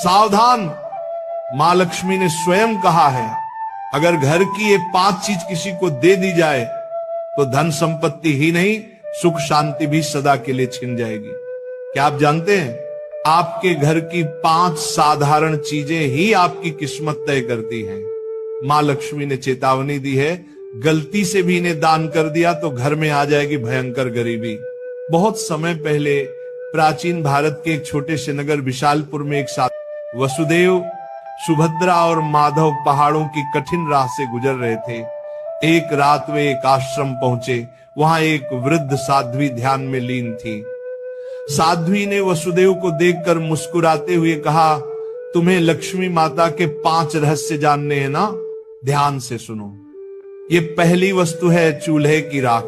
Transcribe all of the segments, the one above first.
सावधान, मां लक्ष्मी ने स्वयं कहा है, अगर घर की ये 5 चीज किसी को दे दी जाए तो धन संपत्ति ही नहीं, सुख शांति भी सदा के लिए छिन जाएगी। क्या आप जानते हैं, आपके घर की 5 साधारण चीजें ही आपकी किस्मत तय करती हैं। मां लक्ष्मी ने चेतावनी दी है, गलती से भी इन्हें दान कर दिया तो घर में आ जाएगी भयंकर गरीबी। बहुत समय पहले प्राचीन भारत के एक छोटे से नगर विशालपुर में एक साथ वसुदेव, सुभद्रा और माधव पहाड़ों की कठिन राह से गुजर रहे थे। एक रात वे एक आश्रम पहुंचे। वहां एक वृद्ध साध्वी ध्यान में लीन थी। साध्वी ने वसुदेव को देखकर मुस्कुराते हुए कहा, तुम्हें लक्ष्मी माता के 5 रहस्य जानने हैं ना? ध्यान से सुनो। ये पहली वस्तु है चूल्हे की राख,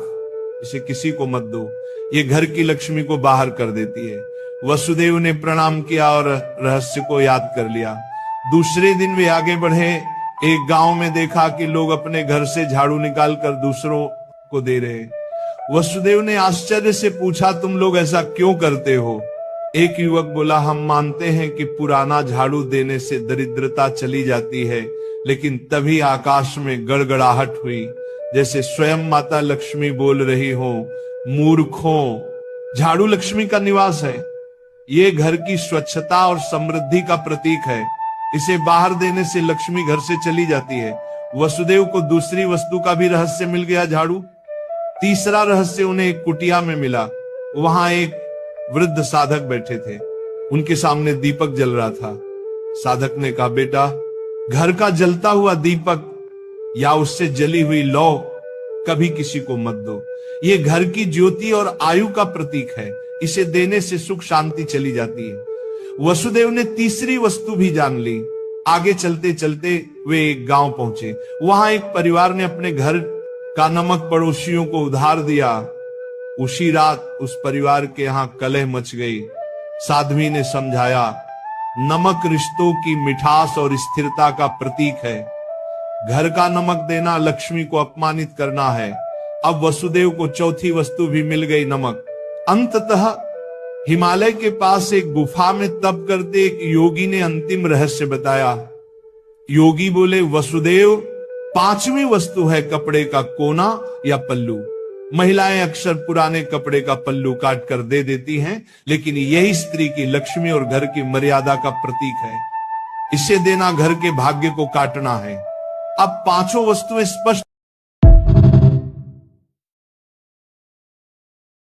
इसे किसी को मत दो, ये घर की लक्ष्मी को बाहर कर देती है। वसुदेव ने प्रणाम किया और रहस्य को याद कर लिया। दूसरे दिन वे आगे बढ़े। एक गांव में देखा कि लोग अपने घर से झाड़ू निकालकर दूसरों को दे रहे। वसुदेव ने आश्चर्य से पूछा, तुम लोग ऐसा क्यों करते हो? एक युवक बोला, हम मानते हैं कि पुराना झाड़ू देने से दरिद्रता चली जाती है। लेकिन तभी आकाश में गड़गड़ाहट हुई, जैसे स्वयं माता लक्ष्मी बोल रही हो, मूर्खों, झाड़ू लक्ष्मी का निवास है। ये घर की स्वच्छता और समृद्धि का प्रतीक है। इसे बाहर देने से लक्ष्मी घर से चली जाती है। वसुदेव को दूसरी वस्तु का भी रहस्य मिल गया, झाड़ू। तीसरा रहस्य उन्हें एक कुटिया में मिला। वहां एक वृद्ध साधक बैठे थे। उनके सामने दीपक जल रहा था। साधक ने कहा, बेटा, घर का जलता हुआ दीपक या उससे जली हुई लौ कभी किसी को मत दो। ये घर की ज्योति और आयु का प्रतीक है। इसे देने से सुख शांति चली जाती है। वसुदेव ने तीसरी वस्तु भी जान ली। आगे चलते चलते वे एक गांव पहुंचे। वहां एक परिवार ने अपने घर का नमक पड़ोसियों को उधार दिया। उसी रात उस परिवार के यहां कलह मच गई। साध्वी ने समझाया, नमक रिश्तों की मिठास और स्थिरता का प्रतीक है। घर का नमक देना लक्ष्मी को अपमानित करना है। अब वसुदेव को चौथी वस्तु भी मिल गई, नमक। अंततः हिमालय के पास एक गुफा में तप करते एक योगी ने अंतिम रहस्य बताया। योगी बोले, वसुदेव, 5वीं वस्तु है कपड़े का कोना या पल्लू। महिलाएं अक्सर पुराने कपड़े का पल्लू काट कर दे देती हैं, लेकिन यही स्त्री की लक्ष्मी और घर की मर्यादा का प्रतीक है। इसे देना घर के भाग्य को काटना है। अब 5 वस्तुएं स्पष्ट